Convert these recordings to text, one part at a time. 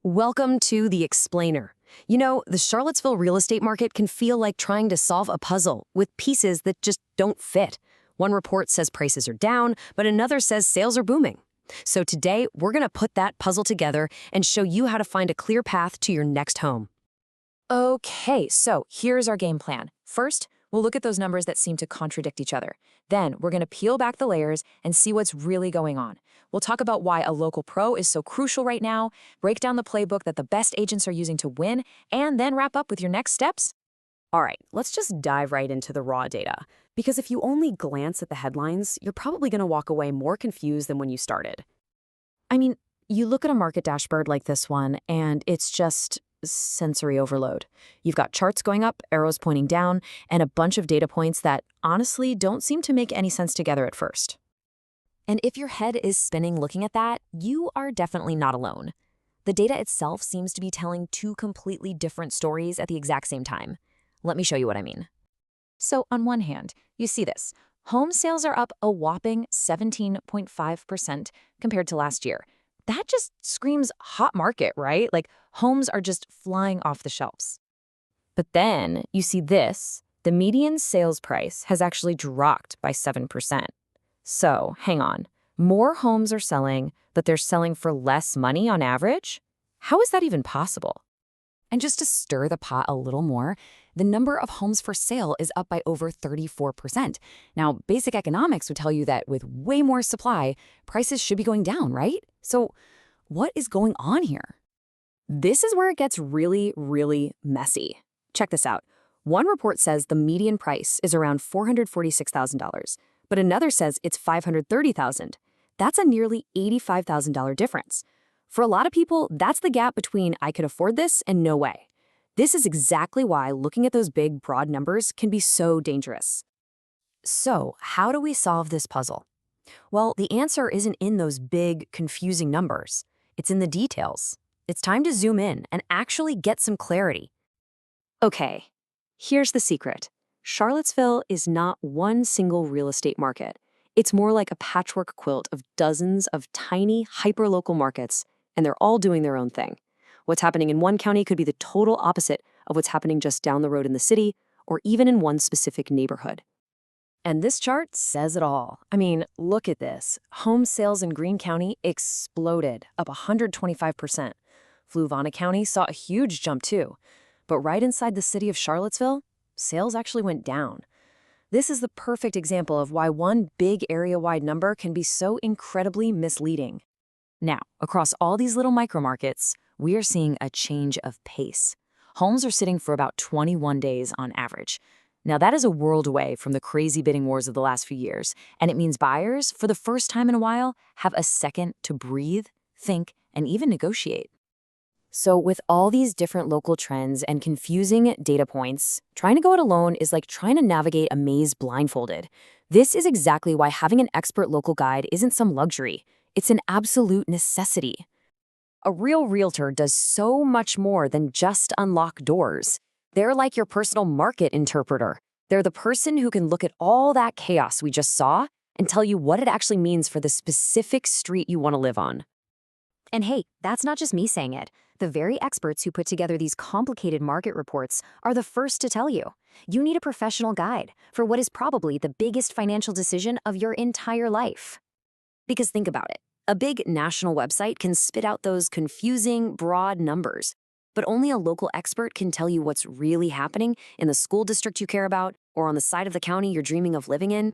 Welcome to The Explainer. You know, the Charlottesville real estate market can feel like trying to solve a puzzle with pieces that just don't fit. One report says prices are down, but another says sales are booming. So today, we're going to put that puzzle together and show you how to find a clear path to your next home. Okay, so here's our game plan. First, we'll look at those numbers that seem to contradict each other. Then, we're going to peel back the layers and see what's really going on. We'll talk about why a local pro is so crucial right now, break down the playbook that the best agents are using to win, and then wrap up with your next steps. All right, let's just dive right into the raw data. Because if you only glance at the headlines, you're probably going to walk away more confused than when you started. I mean, you look at a market dashboard like this one, and it's just sensory overload. You've got charts going up, arrows pointing down, and a bunch of data points that honestly don't seem to make any sense together at first. And if your head is spinning looking at that, you are definitely not alone. The data itself seems to be telling two completely different stories at the exact same time. Let me show you what I mean. So on one hand, you see this. Home sales are up a whopping 17.5% compared to last year. That just screams hot market, right? Like homes are just flying off the shelves. But then you see this. The median sales price has actually dropped by 7%. So, hang on. More homes are selling, but they're selling for less money on average? How is that even possible? And just to stir the pot a little more, the number of homes for sale is up by over 34%. Now, basic economics would tell you that with way more supply, prices should be going down, right? So, what is going on here? This is where it gets really, really messy. Check this out. One report says the median price is around $446,000. But another says it's $530,000. That's a nearly $85,000 difference. For a lot of people, that's the gap between I could afford this and no way. This is exactly why looking at those big, broad numbers can be so dangerous. So, how do we solve this puzzle? Well, the answer isn't in those big, confusing numbers. It's in the details. It's time to zoom in and actually get some clarity. Okay, here's the secret. Charlottesville is not one single real estate market. It's more like a patchwork quilt of dozens of tiny, hyper-local markets, and they're all doing their own thing. What's happening in one county could be the total opposite of what's happening just down the road in the city, or even in one specific neighborhood. And this chart says it all. I mean, look at this. Home sales in Greene County exploded, up 125%. Fluvanna County saw a huge jump too. But right inside the city of Charlottesville, sales actually went down. This is the perfect example of why one big area-wide number can be so incredibly misleading. Now, across all these little micromarkets, we are seeing a change of pace. Homes are sitting for about 21 days on average. Now, that is a world away from the crazy bidding wars of the last few years, and it means buyers, for the first time in a while, have a second to breathe, think, and even negotiate. So with all these different local trends and confusing data points, trying to go it alone is like trying to navigate a maze blindfolded. This is exactly why having an expert local guide isn't some luxury. It's an absolute necessity. A real realtor does so much more than just unlock doors. They're like your personal market interpreter. They're the person who can look at all that chaos we just saw and tell you what it actually means for the specific street you want to live on. And hey, that's not just me saying it. The very experts who put together these complicated market reports are the first to tell you. You need a professional guide for what is probably the biggest financial decision of your entire life. Because think about it. A big national website can spit out those confusing, broad numbers, but only a local expert can tell you what's really happening in the school district you care about or on the side of the county you're dreaming of living in.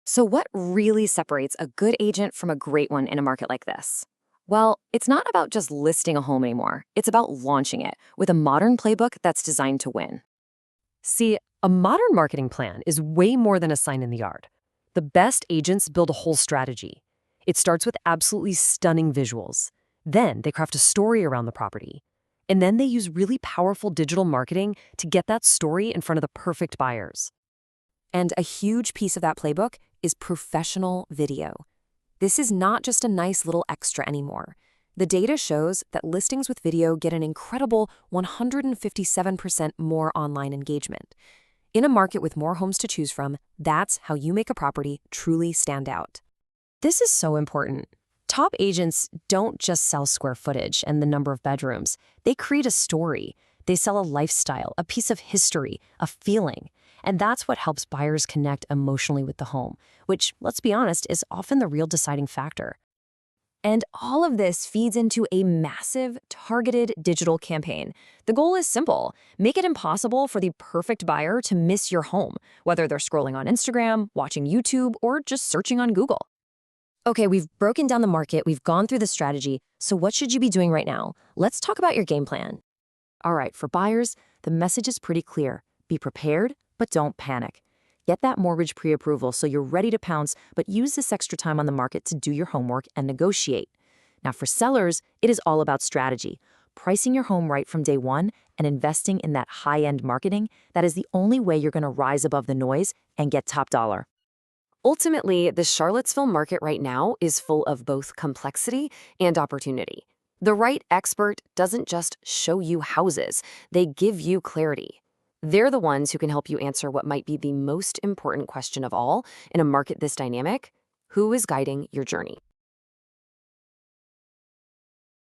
So what really separates a good agent from a great one in a market like this? Well, it's not about just listing a home anymore. It's about launching it with a modern playbook that's designed to win. See, a modern marketing plan is way more than a sign in the yard. The best agents build a whole strategy. It starts with absolutely stunning visuals. Then they craft a story around the property. And then they use really powerful digital marketing to get that story in front of the perfect buyers. And a huge piece of that playbook is professional video. This is not just a nice little extra anymore. The data shows that listings with video get an incredible 157% more online engagement. In a market with more homes to choose from, that's how you make a property truly stand out. This is so important. Top agents don't just sell square footage and the number of bedrooms. They create a story. They sell a lifestyle, a piece of history, a feeling. And that's what helps buyers connect emotionally with the home, which, let's be honest, is often the real deciding factor. And all of this feeds into a massive, targeted digital campaign. The goal is simple. Make it impossible for the perfect buyer to miss your home, whether they're scrolling on Instagram, watching YouTube, or just searching on Google. Okay, we've broken down the market, we've gone through the strategy, so what should you be doing right now? Let's talk about your game plan. All right, for buyers, the message is pretty clear. Be prepared, but don't panic. Get that mortgage pre-approval so you're ready to pounce, but use this extra time on the market to do your homework and negotiate. Now, for sellers, it is all about strategy. Pricing your home right from day one and investing in that high-end marketing, that is the only way you're going to rise above the noise and get top dollar. Ultimately, the Charlottesville market right now is full of both complexity and opportunity. The right expert doesn't just show you houses, they give you clarity. They're the ones who can help you answer what might be the most important question of all in a market this dynamic: who is guiding your journey?